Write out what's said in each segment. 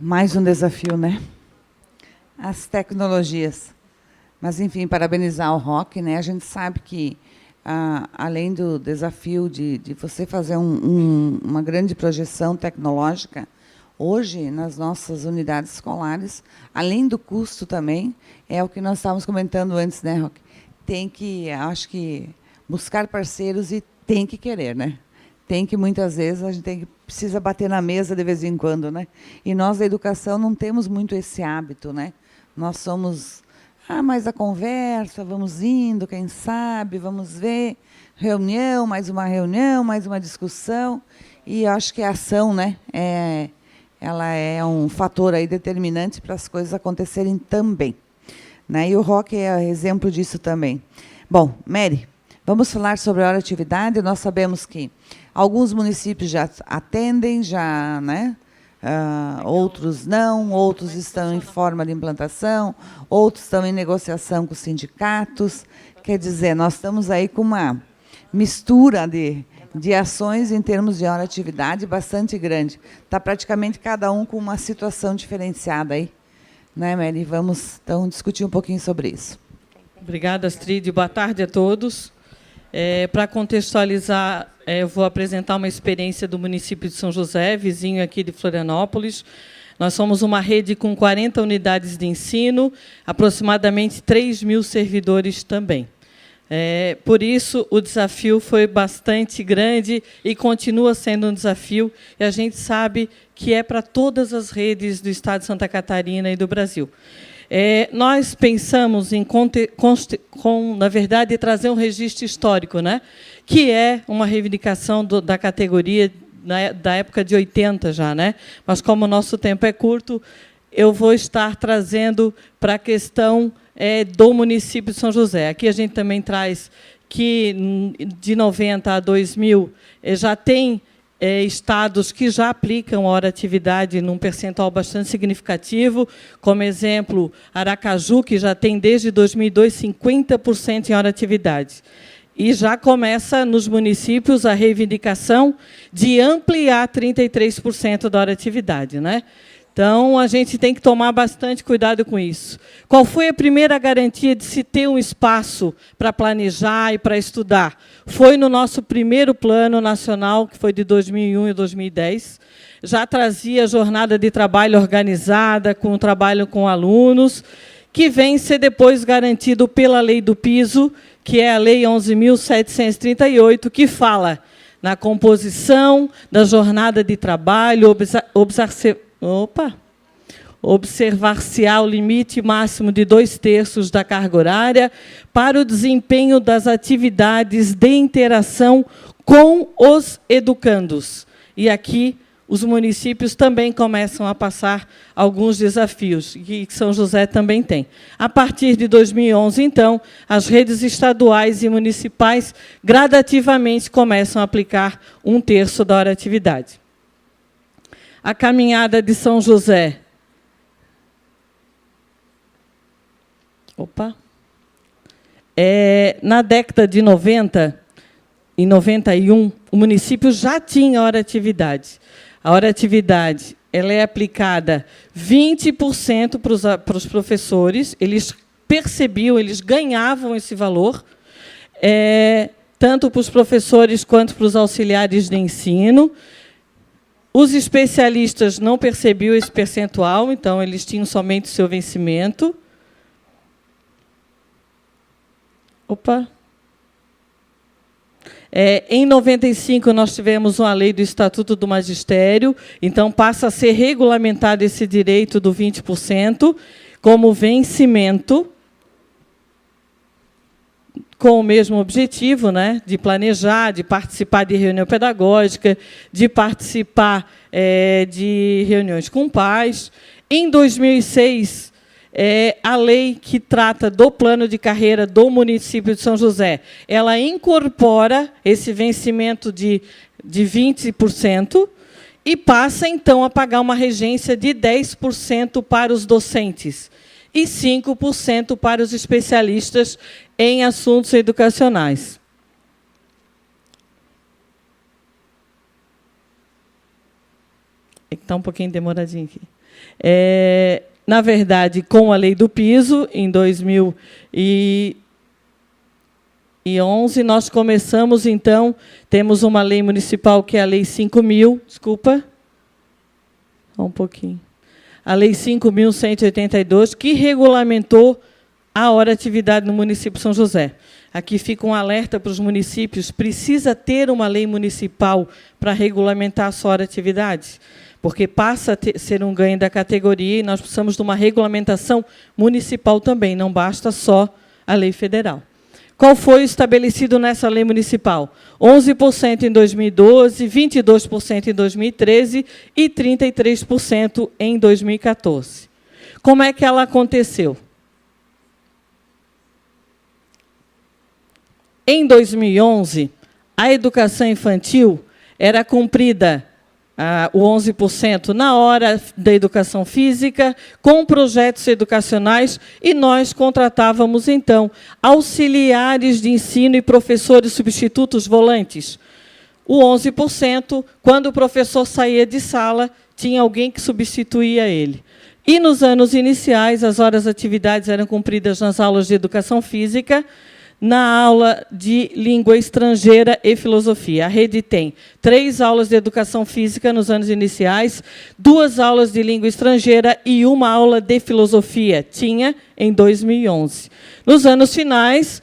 Mais um desafio, né? As tecnologias. Mas, enfim, parabenizar o Roque, né? A gente sabe que, além do desafio de você fazer uma grande projeção tecnológica, hoje, nas nossas unidades escolares, além do custo também, é o que nós estávamos comentando antes, né, Roque? Tem que, acho que, buscar parceiros e tem que querer, né? Tem que, muitas vezes, a gente precisa bater na mesa de vez em quando, né? E nós, da educação, não temos muito esse hábito, né? Nós somos mais a conversa, vamos indo, quem sabe, vamos ver, reunião, mais uma discussão, e acho que a ação, né, ela é um fator aí determinante para as coisas acontecerem também, né? E o Roque é exemplo disso também. Bom, Mary, vamos falar sobre a hora de atividade. Nós sabemos que alguns municípios já atendem, já, né? Outros não, outros estão em forma de implantação, outros estão em negociação com os sindicatos. Quer dizer, nós estamos aí com uma mistura de ações em termos de hora de atividade bastante grande. Está praticamente cada um com uma situação diferenciada aí. Né, Mary? Vamos, então, discutir um pouquinho sobre isso. Obrigada, Astrid. Boa tarde a todos. Para contextualizar, eu vou apresentar uma experiência do município de São José, vizinho aqui de Florianópolis. Nós somos uma rede com 40 unidades de ensino, aproximadamente 3.000 servidores também. Por isso, o desafio foi bastante grande e continua sendo um desafio, e a gente sabe que é para todas as redes do Estado de Santa Catarina e do Brasil. Nós pensamos em, na verdade, trazer um registro histórico, né? Que é uma reivindicação da categoria da época de 80 já, né? Mas, como o nosso tempo é curto, eu vou estar trazendo para a questão do município de São José. Aqui a gente também traz que, de 90 a 2000, já tem estados que já aplicam a hora-atividade num percentual bastante significativo, como exemplo, Aracaju, que já tem, desde 2002, 50% em hora-atividade. E já começa, nos municípios, a reivindicação de ampliar 33% da hora-atividade, né? Então, a gente tem que tomar bastante cuidado com isso. Qual foi a primeira garantia de se ter um espaço para planejar e para estudar? Foi no nosso primeiro plano nacional, que foi de 2001 e 2010. Já trazia jornada de trabalho organizada, com trabalho com alunos, que vem ser depois garantido pela Lei do Piso, que é a Lei 11.738, que fala na composição da jornada de trabalho, observar-se o limite máximo de 2/3 da carga horária para o desempenho das atividades de interação com os educandos. E aqui os municípios também começam a passar alguns desafios, que São José também tem. A partir de 2011, então, as redes estaduais e municipais gradativamente começam a aplicar 1/3 da hora-atividade. A caminhada de São José. Na década de 90, em 91, o município já tinha hora-atividade. A hora-atividade ela é aplicada 20% para os professores, eles percebiam, eles ganhavam esse valor, tanto para os professores quanto para os auxiliares de ensino. Os especialistas não percebiam esse percentual, então eles tinham somente o seu vencimento. Em 95, nós tivemos uma lei do Estatuto do Magistério, então passa a ser regulamentado esse direito do 20% como vencimento, com o mesmo objetivo, né, de planejar, de participar de reunião pedagógica, de participar de reuniões com pais. Em 2006, a lei que trata do plano de carreira do município de São José, ela incorpora esse vencimento de 20% e passa, então, a pagar uma regência de 10% para os docentes e 5% para os especialistas em assuntos educacionais. Está um pouquinho demoradinho aqui. Na verdade, com a lei do piso, em 2011, nós começamos, então, temos uma lei municipal, que é a Lei 5.000, desculpa, só um pouquinho, a Lei 5.182, que regulamentou a hora atividade no município de São José. Aqui fica um alerta para os municípios, precisa ter uma lei municipal para regulamentar a sua hora atividade, porque passa a ser um ganho da categoria e nós precisamos de uma regulamentação municipal também, não basta só a lei federal. Qual foi o estabelecido nessa lei municipal? 11% em 2012, 22% em 2013 e 33% em 2014. Como é que ela aconteceu? Em 2011, a educação infantil era cumprida o 11% na hora da educação física, com projetos educacionais, e nós contratávamos, então, auxiliares de ensino e professores substitutos volantes. O 11%, quando o professor saía de sala, tinha alguém que substituía ele. E, nos anos iniciais, as horas de atividades eram cumpridas nas aulas de educação física, na aula de língua estrangeira e filosofia. A rede tem 3 aulas de educação física nos anos iniciais, 2 aulas de língua estrangeira e 1 aula de filosofia. Tinha em 2011. Nos anos finais,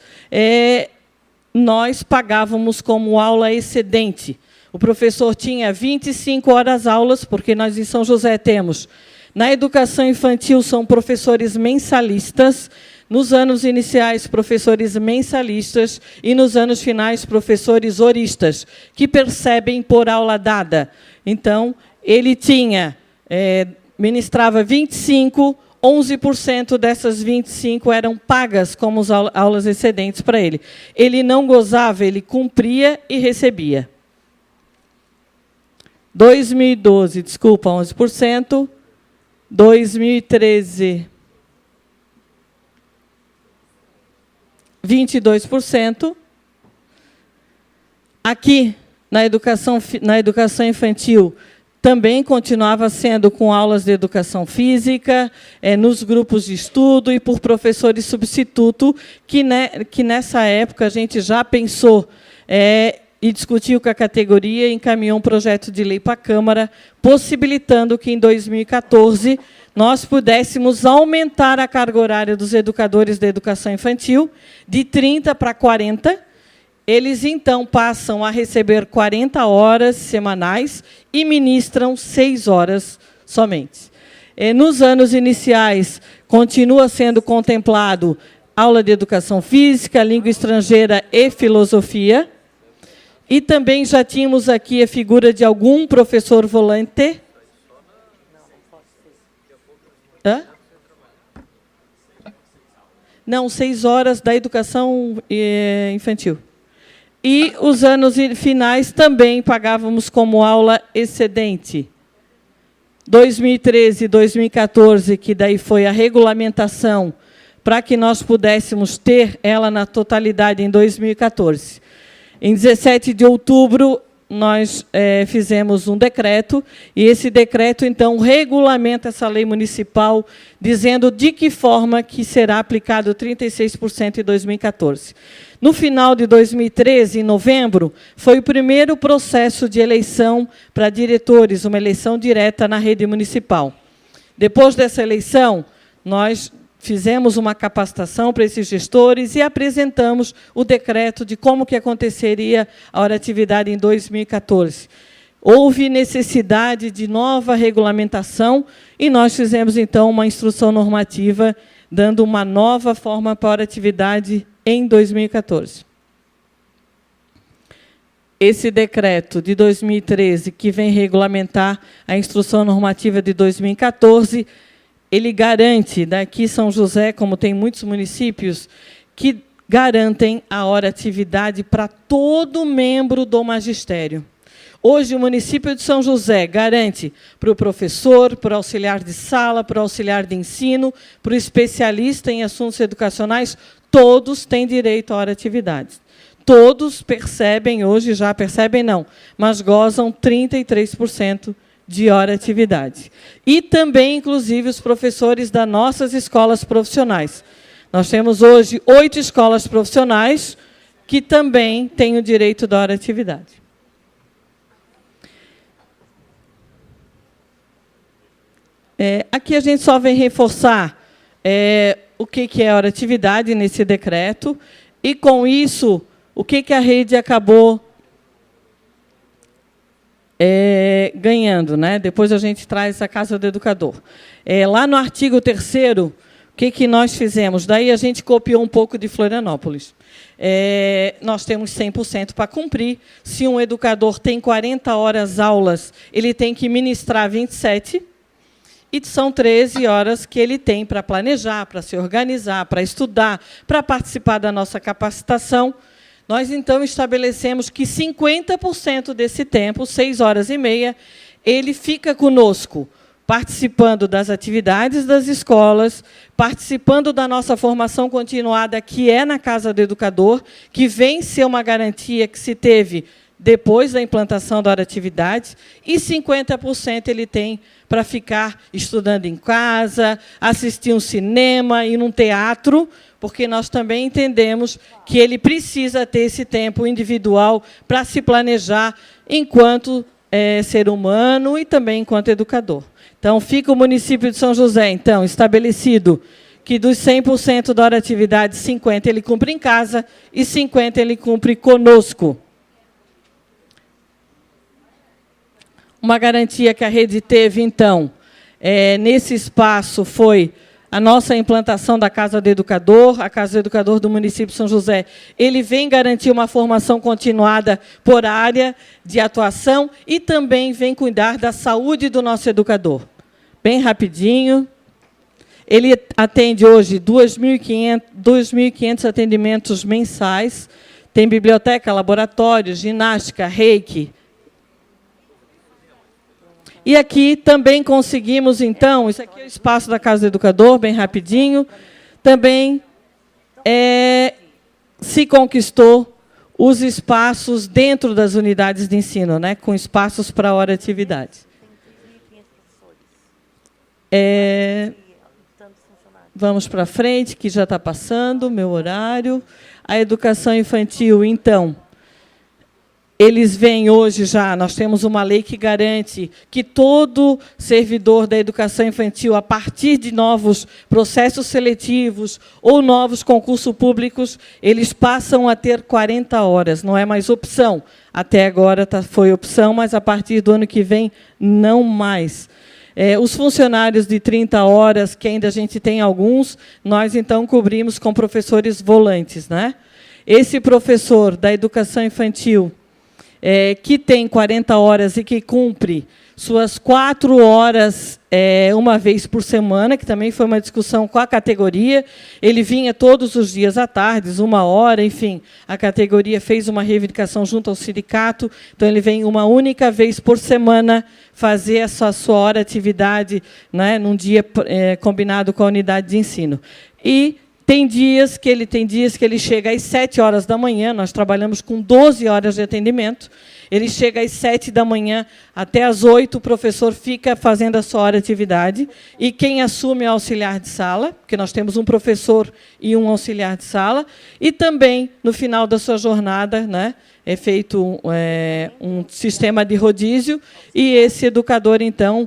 nós pagávamos como aula excedente. O professor tinha 25 horas aulas, porque nós em São José temos, na educação infantil, são professores mensalistas, nos anos iniciais, professores mensalistas, e nos anos finais, professores horistas, que percebem por aula dada. Então, ele ministrava 25, 11% dessas 25 eram pagas como aulas excedentes para ele. Ele não gozava, ele cumpria e recebia. 2012, desculpa, 11%. 2013... 22%. Aqui, na educação infantil, também continuava sendo com aulas de educação física, nos grupos de estudo e por professores substituto, que nessa época a gente já pensou e discutiu com a categoria e encaminhou um projeto de lei para a Câmara, possibilitando que, em 2014, nós pudéssemos aumentar a carga horária dos educadores da educação infantil de 30 para 40. Eles, então, passam a receber 40 horas semanais e ministram 6 horas somente. Nos anos iniciais, continua sendo contemplado aula de educação física, língua estrangeira e filosofia. E também já tínhamos aqui a figura de algum professor volante. Hã? Não, 6 horas da educação infantil. E os anos finais também pagávamos como aula excedente. 2013 e 2014, que daí foi a regulamentação para que nós pudéssemos ter ela na totalidade em 2014. Em 17 de outubro, nós fizemos um decreto, e esse decreto, então, regulamenta essa lei municipal, dizendo de que forma que será aplicado 36% em 2014. No final de 2013, em novembro, foi o primeiro processo de eleição para diretores, uma eleição direta na rede municipal. Depois dessa eleição, nós fizemos uma capacitação para esses gestores e apresentamos o decreto de como que aconteceria a hora atividade em 2014. Houve necessidade de nova regulamentação e nós fizemos, então, uma instrução normativa dando uma nova forma para a hora atividade em 2014. Esse decreto de 2013, que vem regulamentar a instrução normativa de 2014, ele garante, daqui São José, como tem muitos municípios, que garantem a hora atividade para todo membro do magistério. Hoje, o município de São José garante para o professor, para o auxiliar de sala, para o auxiliar de ensino, para o especialista em assuntos educacionais, todos têm direito à hora atividade. Todos percebem, hoje já percebem não, mas gozam 33% de hora-atividade. E também, inclusive, os professores das nossas escolas profissionais. Nós temos hoje 8 escolas profissionais que também têm o direito da hora-atividade. Aqui a gente só vem reforçar o que é hora-atividade nesse decreto, e, com isso, o que a rede acabou ganhando, né? Depois a gente traz a Casa do Educador. Lá no artigo 3º, o que nós fizemos? Daí a gente copiou um pouco de Florianópolis. Nós temos 100% para cumprir. Se um educador tem 40 horas aulas, ele tem que ministrar 27, e são 13 horas que ele tem para planejar, para se organizar, para estudar, para participar da nossa capacitação. Nós, então, estabelecemos que 50% desse tempo, 6 horas e meia, ele fica conosco, participando das atividades das escolas, participando da nossa formação continuada, que é na Casa do Educador, que vem ser uma garantia que se teve depois da implantação da hora-atividade, e 50% ele tem para ficar estudando em casa, assistir um cinema, ir num teatro, porque nós também entendemos que ele precisa ter esse tempo individual para se planejar enquanto ser humano e também enquanto educador. Então, fica o município de São José, então, estabelecido que dos 100% da hora-atividade, 50% ele cumpre em casa e 50% ele cumpre conosco. Uma garantia que a rede teve, então, nesse espaço, foi a nossa implantação da Casa do Educador. A Casa do Educador do município de São José, ele vem garantir uma formação continuada por área de atuação e também vem cuidar da saúde do nosso educador. Bem rapidinho. Ele atende hoje 2.500 atendimentos mensais. Tem biblioteca, laboratório, ginástica, reiki. E aqui também conseguimos, então, isso aqui é o espaço da Casa do Educador, bem rapidinho, também se conquistou os espaços dentro das unidades de ensino, né, com espaços para hora-atividade. Vamos para frente, que já está passando o meu horário. A educação infantil, então, eles vêm hoje já, nós temos uma lei que garante que todo servidor da educação infantil, a partir de novos processos seletivos ou novos concursos públicos, eles passam a ter 40 horas, não é mais opção. Até agora foi opção, mas a partir do ano que vem, não mais. Os funcionários de 30 horas, que ainda a gente tem alguns, nós, então, cobrimos com professores volantes, né? Esse professor da educação infantil, que tem 40 horas e que cumpre suas 4 horas uma vez por semana, que também foi uma discussão com a categoria. Ele vinha todos os dias à tarde, 1 hora, enfim. A categoria fez uma reivindicação junto ao sindicato, então ele vem uma única vez por semana fazer essa sua hora-atividade, né, num dia combinado com a unidade de ensino. E tem dias que ele chega às 7 horas da manhã, nós trabalhamos com 12 horas de atendimento, ele chega às 7 da manhã até às 8, o professor fica fazendo a sua hora-atividade, e quem assume é o auxiliar de sala, porque nós temos um professor e um auxiliar de sala, e também, no final da sua jornada, né, é feito um sistema de rodízio, e esse educador, então,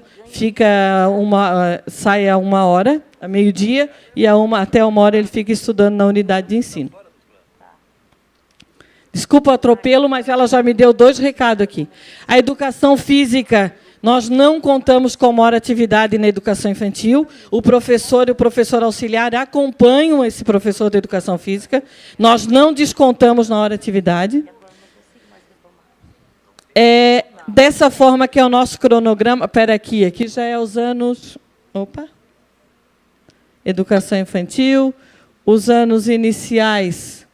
sai a 1 hora, a meio-dia, e até 1 hora ele fica estudando na unidade de ensino. Desculpa o atropelo, mas ela já me deu 2 recados aqui. A educação física, nós não contamos como hora-atividade na educação infantil. O professor e o professor auxiliar acompanham esse professor de educação física. Nós não descontamos na hora-atividade. Dessa forma que é o nosso cronograma. Espera aqui já é os anos... Opa! Educação infantil, os anos iniciais.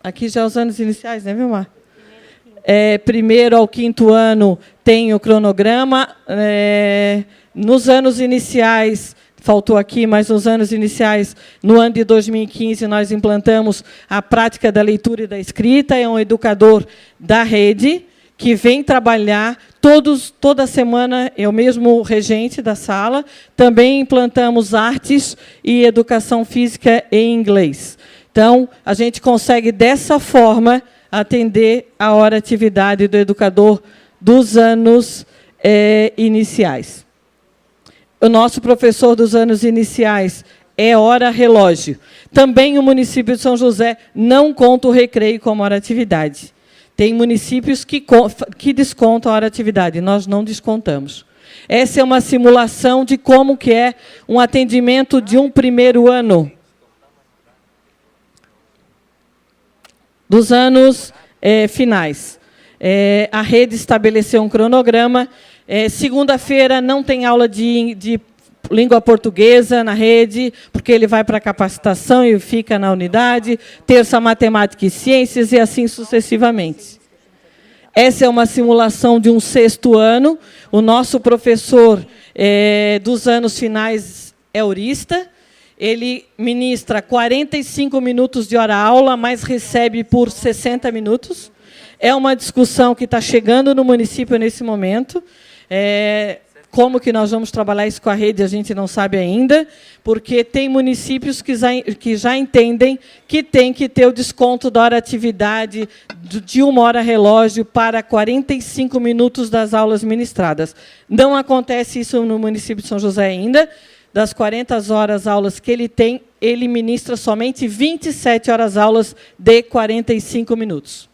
Aqui já os anos iniciais, né, Vilmar? 1º ao 5º ano tem o cronograma. Nos anos iniciais, faltou aqui, mas nos anos iniciais, no ano de 2015, nós implantamos a prática da leitura e da escrita. É um educador da rede que vem trabalhar Toda semana, eu mesmo regente da sala, também implantamos artes e educação física em inglês. Então, a gente consegue, dessa forma, atender a hora-atividade do educador dos anos iniciais. O nosso professor dos anos iniciais é hora-relógio. Também o município de São José não conta o recreio como hora-atividade. Tem municípios que descontam a hora-atividade, nós não descontamos. Essa é uma simulação de como que é um atendimento de um primeiro ano. Dos anos finais. A rede estabeleceu um cronograma. Segunda-feira não tem aula de língua portuguesa na rede, porque ele vai para a capacitação e fica na unidade. Terça, matemática e ciências, e assim sucessivamente. Essa é uma simulação de um 6º ano. O nosso professor dos anos finais é urista. Ele ministra 45 minutos de hora-aula, mas recebe por 60 minutos. É uma discussão que está chegando no município nesse momento. Como que nós vamos trabalhar isso com a rede, a gente não sabe ainda, porque tem municípios que já entendem que tem que ter o desconto da hora-atividade de 1 hora relógio para 45 minutos das aulas ministradas. Não acontece isso no município de São José ainda. Das 40 horas aulas que ele tem, ele ministra somente 27 horas aulas de 45 minutos.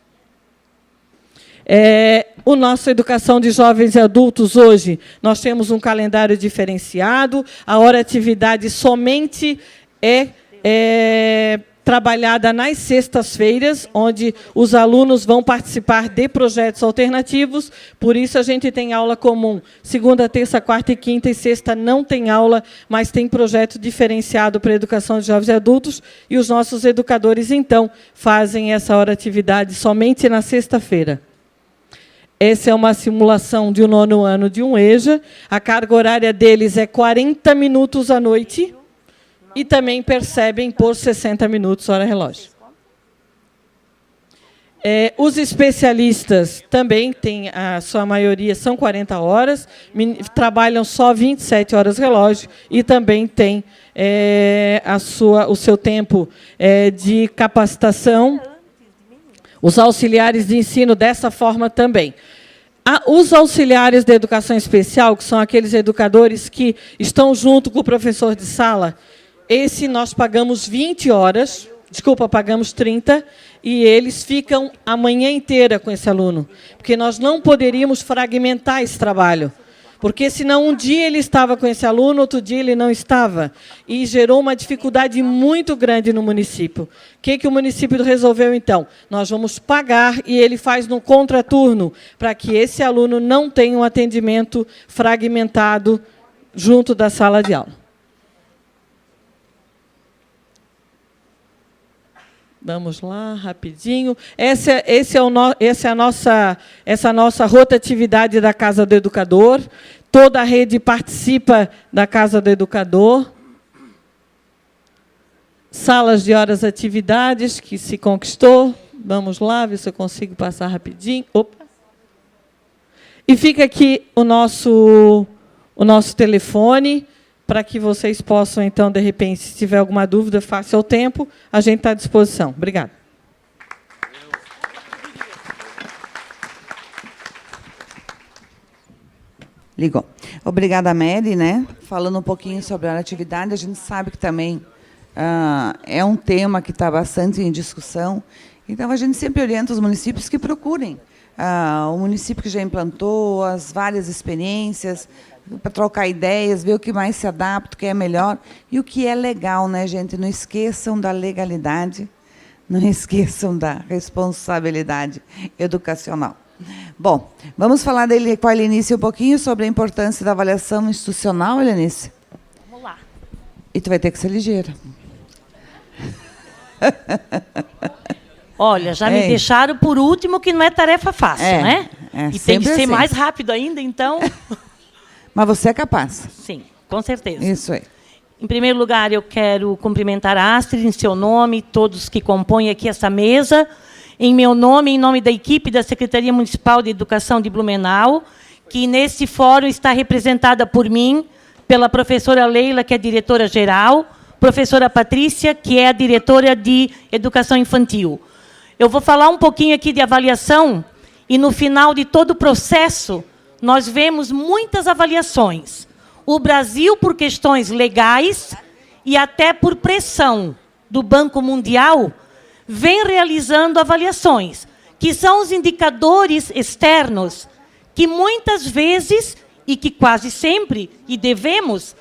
O nosso educação de jovens e adultos, hoje, nós temos um calendário diferenciado, a hora-atividade somente é trabalhada nas sextas-feiras, onde os alunos vão participar de projetos alternativos, por isso a gente tem aula comum. Segunda, terça, quarta e quinta e sexta não tem aula, mas tem projeto diferenciado para a educação de jovens e adultos, e os nossos educadores, então, fazem essa hora-atividade somente na sexta-feira. Essa é uma simulação de um 9º ano de um EJA. A carga horária deles é 40 minutos à noite e também percebem por 60 minutos hora-relógio. Os especialistas também têm, a sua maioria são 40 horas, trabalham só 27 horas relógio e também têm o seu tempo de capacitação. Os auxiliares de ensino dessa forma também. Os auxiliares de educação especial, que são aqueles educadores que estão junto com o professor de sala, esse nós pagamos 20 horas, pagamos 30, e eles ficam a manhã inteira com esse aluno, porque nós não poderíamos fragmentar esse trabalho. Porque, senão, um dia ele estava com esse aluno, outro dia ele não estava. E gerou uma dificuldade muito grande no município. O que o município resolveu, então? Nós vamos pagar e ele faz no contraturno, para que esse aluno não tenha um atendimento fragmentado junto da sala de aula. Vamos lá, rapidinho. Essa é a nossa rotatividade da Casa do Educador. Toda a rede participa da Casa do Educador. Salas de horas atividades que se conquistou. Vamos lá, ver se eu consigo passar rapidinho. Opa. E fica aqui o nosso telefone, para que vocês possam, então, de repente, se tiver alguma dúvida, face ao tempo, a gente está à disposição. Obrigada. Ligou. Obrigada, Mary, né? Falando um pouquinho sobre a atividade, a gente sabe que também é um tema que está bastante em discussão. Então, a gente sempre orienta os municípios que procurem o município que já implantou, as várias experiências, para trocar ideias, ver o que mais se adapta, o que é melhor e o que é legal, né, gente? Não esqueçam da legalidade, não esqueçam da responsabilidade educacional. Bom, vamos falar com a Helenice um pouquinho sobre a importância da avaliação institucional, Helenice? Vamos lá. E tu vai ter que ser ligeira. Olha, já me deixaram por último, que não é tarefa fácil, né? E tem que ser assim. mais rápido ainda, então... Mas você é capaz. Sim, com certeza. Isso aí. Em primeiro lugar, eu quero cumprimentar a Astrid em seu nome, todos que compõem aqui essa mesa, em meu nome, em nome da equipe da Secretaria Municipal de Educação de Blumenau, que nesse fórum está representada por mim, pela professora Leila, que é diretora-geral, professora Patrícia, que é a diretora de Educação Infantil. Eu vou falar um pouquinho aqui de avaliação, e no final de todo o processo, nós vemos muitas avaliações. O Brasil, por questões legais e até por pressão do Banco Mundial, vem realizando avaliações, que são os indicadores externos, que muitas vezes, e que quase sempre, e devemos,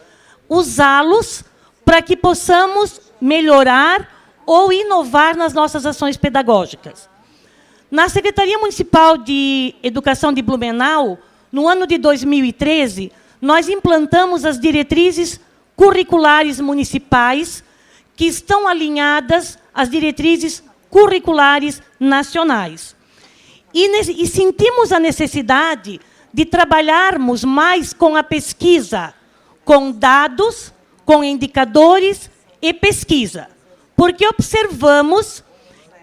usá-los para que possamos melhorar ou inovar nas nossas ações pedagógicas. Na Secretaria Municipal de Educação de Blumenau, no ano de 2013, nós implantamos as diretrizes curriculares municipais, que estão alinhadas às diretrizes curriculares nacionais. E sentimos a necessidade de trabalharmos mais com a pesquisa, com dados, com indicadores e pesquisa, porque observamos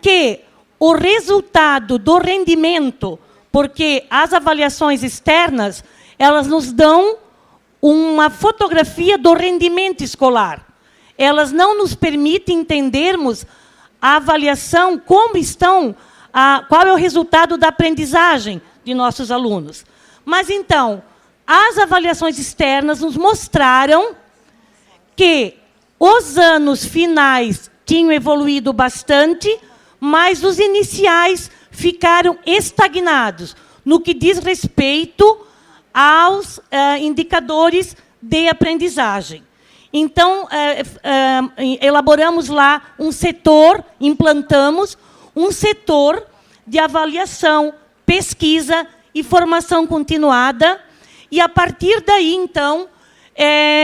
que o resultado do rendimento, porque as avaliações externas, elas nos dão uma fotografia do rendimento escolar. Elas não nos permitem entendermos a avaliação, como estão, qual é o resultado da aprendizagem de nossos alunos. Mas, então, as avaliações externas nos mostraram que os anos finais tinham evoluído bastante, mas os iniciais ficaram estagnados no que diz respeito aos indicadores de aprendizagem. Então, elaboramos lá um setor, implantamos um setor de avaliação, pesquisa e formação continuada, e, a partir daí, então,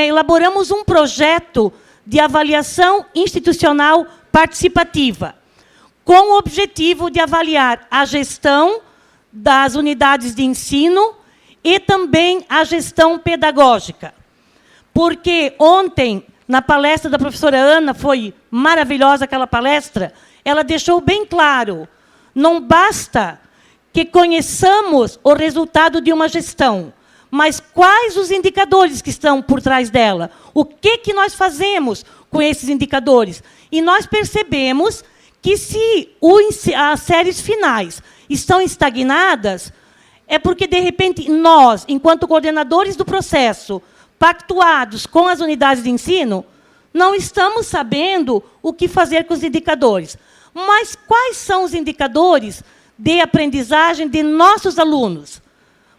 elaboramos um projeto de avaliação institucional participativa, com o objetivo de avaliar a gestão das unidades de ensino e também a gestão pedagógica. Porque ontem, na palestra da professora Ana, foi maravilhosa aquela palestra, ela deixou bem claro, não basta que conheçamos o resultado de uma gestão, mas quais os indicadores que estão por trás dela? O que nós fazemos com esses indicadores? E nós percebemos que, se as séries finais estão estagnadas, é porque, de repente, nós, enquanto coordenadores do processo, pactuados com as unidades de ensino, não estamos sabendo o que fazer com os indicadores. Mas quais são os indicadores de aprendizagem de nossos alunos?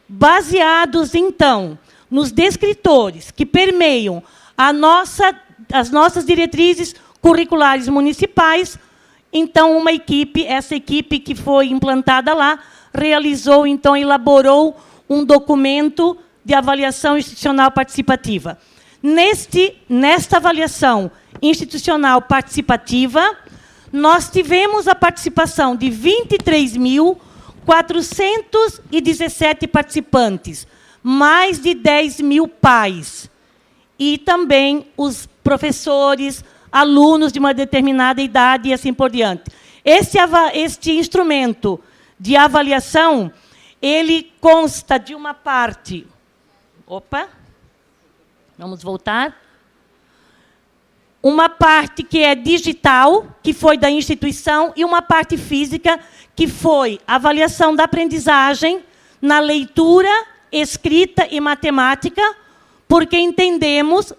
Baseados, então, nos descritores que permeiam as nossas diretrizes curriculares municipais, então, essa equipe que foi implantada lá, realizou, então, elaborou um documento de avaliação institucional participativa. Nesta avaliação institucional participativa, nós tivemos a participação de 23.417 participantes, mais de 10 mil pais, e também os professores, alunos de uma determinada idade e assim por diante. Este instrumento de avaliação, ele consta de uma parte... Opa! Vamos voltar. Uma parte que é digital, que foi da instituição, e uma parte física, que foi a avaliação da aprendizagem na leitura, escrita e matemática, porque entendemos,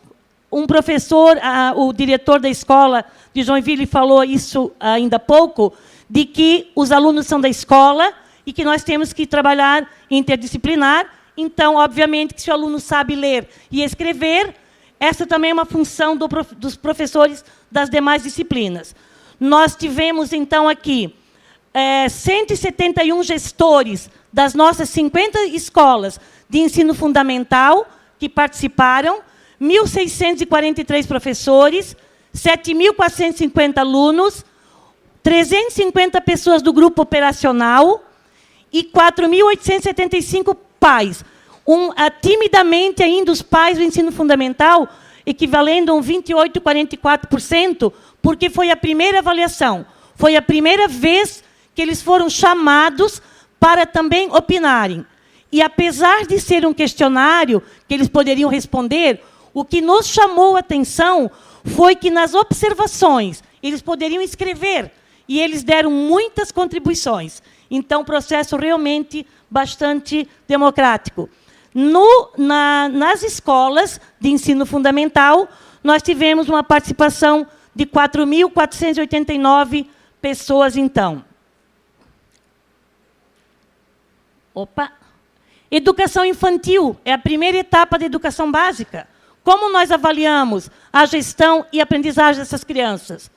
um professor, o diretor da escola de Joinville falou isso ainda há pouco, de que os alunos são da escola e que nós temos que trabalhar interdisciplinar. Então, obviamente, que se o aluno sabe ler e escrever, essa também é uma função dos professores das demais disciplinas. Nós tivemos, então, aqui 171 gestores das nossas 50 escolas de ensino fundamental que participaram, 1.643 professores, 7.450 alunos, 350 pessoas do grupo operacional e 4.875 pais. Timidamente ainda os pais do ensino fundamental, equivalendo a um 28,44%, porque foi a primeira avaliação. Foi a primeira vez que eles foram chamados para também opinarem. E, apesar de ser um questionário que eles poderiam responder, o que nos chamou a atenção foi que, nas observações, eles poderiam escrever, e eles deram muitas contribuições. Então, processo realmente bastante democrático. Nas escolas de ensino fundamental, nós tivemos uma participação de 4.489 pessoas, então. Opa! Educação infantil é a primeira etapa da educação básica. Como nós avaliamos a gestão e aprendizagem dessas crianças?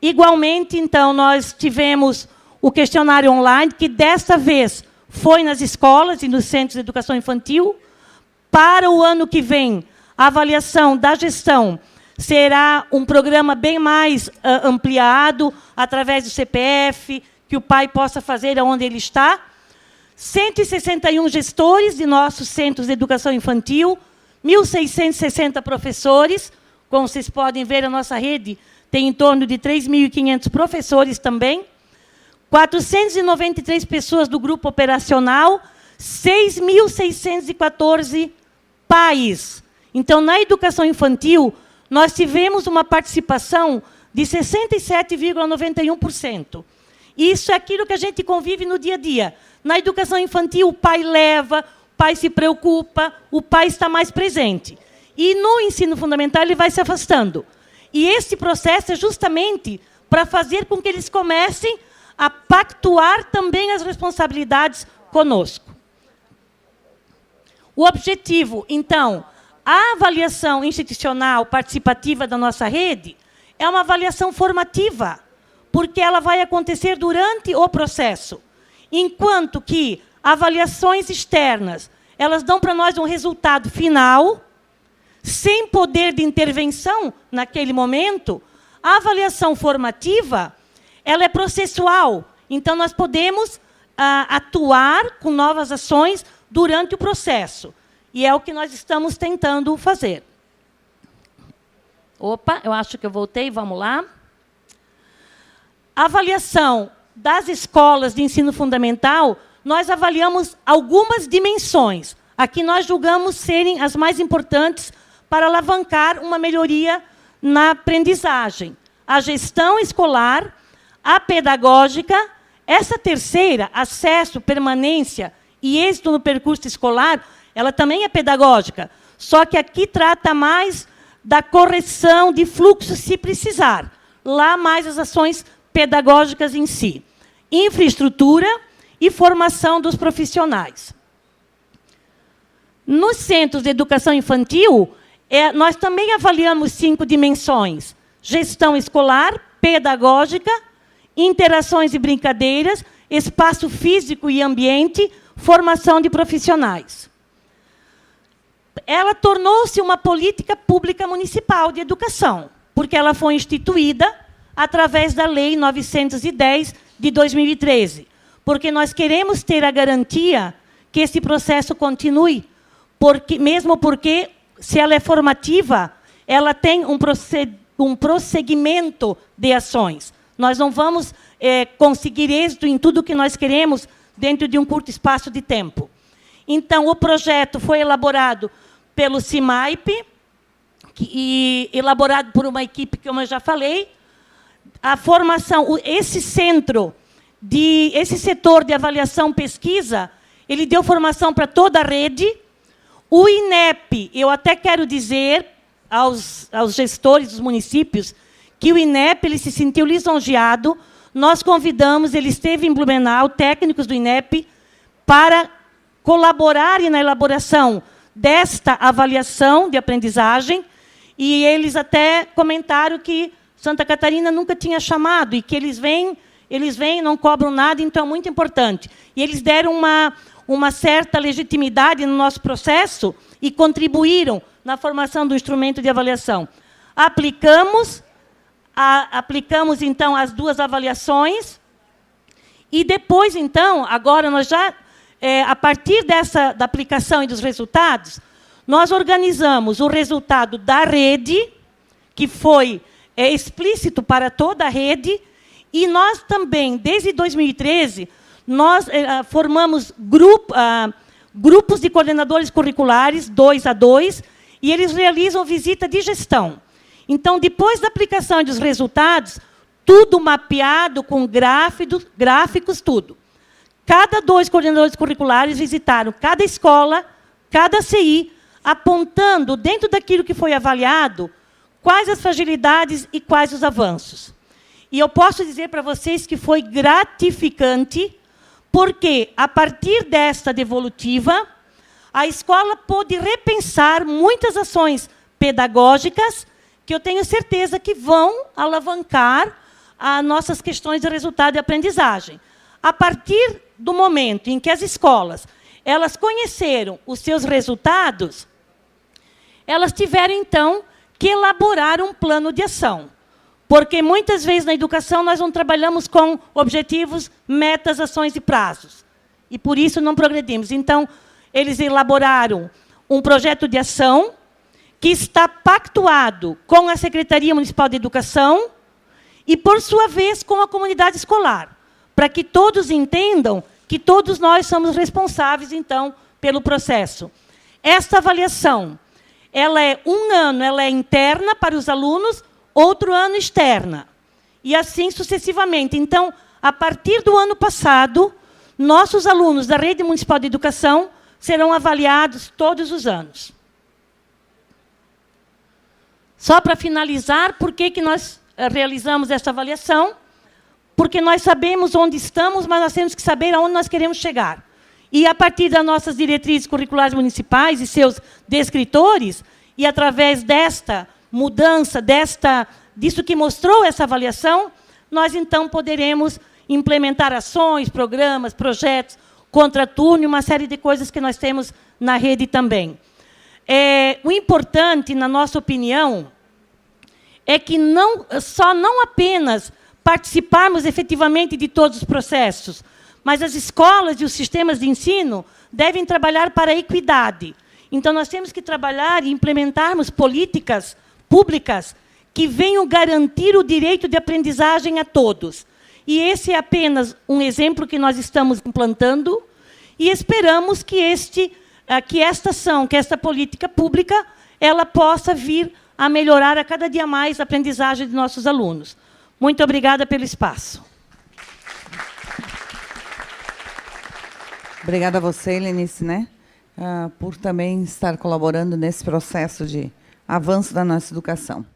Igualmente, então, nós tivemos o questionário online, que, desta vez, foi nas escolas e nos centros de educação infantil. Para o ano que vem, a avaliação da gestão será um programa bem mais ampliado, através do CPF, que o pai possa fazer onde ele está. 161 gestores de nossos centros de educação infantil, 1.660 professores. Como vocês podem ver, a nossa rede tem em torno de 3.500 professores também. 493 pessoas do grupo operacional, 6.614 pais. Então, na educação infantil, nós tivemos uma participação de 67,91%. Isso é aquilo que a gente convive no dia a dia. Na educação infantil, o pai leva, o pai se preocupa, o pai está mais presente. E no ensino fundamental, ele vai se afastando. E esse processo é justamente para fazer com que eles comecem a pactuar também as responsabilidades conosco. O objetivo, então, a avaliação institucional participativa da nossa rede é uma avaliação formativa, porque ela vai acontecer durante o processo, enquanto que avaliações externas, elas dão para nós um resultado final, sem poder de intervenção naquele momento. A avaliação formativa, ela é processual, então nós podemos atuar com novas ações durante o processo. E é o que nós estamos tentando fazer. Opa, eu acho que eu voltei, vamos lá. A avaliação das escolas de ensino fundamental, nós avaliamos algumas dimensões. Aqui nós julgamos serem as mais importantes para alavancar uma melhoria na aprendizagem. A gestão escolar, a pedagógica, essa terceira, acesso, permanência e êxito no percurso escolar, ela também é pedagógica, só que aqui trata mais da correção de fluxo, se precisar. Lá, mais as ações pedagógicas em si. Infraestrutura e formação dos profissionais. Nos centros de educação infantil, nós também avaliamos 5 dimensões: gestão escolar, pedagógica, interações e brincadeiras, espaço físico e ambiente, formação de profissionais. Ela tornou-se uma política pública municipal de educação, porque ela foi instituída através da Lei 910 de 2013, porque nós queremos ter a garantia que esse processo continue, mesmo porque, se ela é formativa, ela tem um prosseguimento de ações. Nós não vamos conseguir êxito em tudo o que nós queremos dentro de um curto espaço de tempo. Então, o projeto foi elaborado pelo CIMAIP, e elaborado por uma equipe que eu já falei. A formação, esse setor de avaliação pesquisa, ele deu formação para toda a rede. O INEP, eu até quero dizer aos gestores dos municípios que o INEP ele se sentiu lisonjeado. Nós convidamos, ele esteve em Blumenau, técnicos do INEP, para colaborarem na elaboração desta avaliação de aprendizagem, e eles até comentaram que Santa Catarina nunca tinha chamado, e que eles vêm, não cobram nada, então é muito importante. E eles deram uma certa legitimidade no nosso processo e contribuíram na formação do instrumento de avaliação. Aplicamos, então, as 2 avaliações, e depois, então, agora nós já... a partir da aplicação e dos resultados, nós organizamos o resultado da rede, que foi explícito para toda a rede, e grupos de coordenadores curriculares, 2 a 2, e eles realizam visita de gestão. Então, depois da aplicação dos resultados, tudo mapeado com gráficos, tudo. Cada 2 coordenadores curriculares visitaram cada escola, cada CI, apontando, dentro daquilo que foi avaliado, quais as fragilidades e quais os avanços. E eu posso dizer para vocês que foi gratificante, porque, a partir desta devolutiva, a escola pôde repensar muitas ações pedagógicas que eu tenho certeza que vão alavancar as nossas questões de resultado e aprendizagem. A partir do momento em que as escolas elas conheceram os seus resultados, elas tiveram, então, que elaborar um plano de ação. Porque, muitas vezes, na educação, nós não trabalhamos com objetivos, metas, ações e prazos. E, por isso, não progredimos. Então, eles elaboraram um projeto de ação que está pactuado com a Secretaria Municipal de Educação e, por sua vez, com a comunidade escolar, para que todos entendam que todos nós somos responsáveis, então, pelo processo. Esta avaliação, ela é um ano, ela é interna para os alunos, outro ano externa. E assim sucessivamente. Então, a partir do ano passado, nossos alunos da Rede Municipal de Educação serão avaliados todos os anos. Só para finalizar, por que nós realizamos esta avaliação? Porque nós sabemos onde estamos, mas nós temos que saber aonde nós queremos chegar. E, a partir das nossas diretrizes curriculares municipais e seus descritores, e através desta mudança, disso que mostrou essa avaliação, nós, então, poderemos implementar ações, programas, projetos, contraturno e uma série de coisas que nós temos na rede também. O importante, na nossa opinião, é que não apenas participarmos efetivamente de todos os processos, mas as escolas e os sistemas de ensino devem trabalhar para a equidade. Então, nós temos que trabalhar e implementarmos políticas públicas que venham garantir o direito de aprendizagem a todos. E esse é apenas um exemplo que nós estamos implantando e esperamos que esta ação, que esta política pública, ela possa vir a melhorar a cada dia mais a aprendizagem de nossos alunos. Muito obrigada pelo espaço. Obrigada a você, Helenice, né, por também estar colaborando nesse processo de avanço da nossa educação.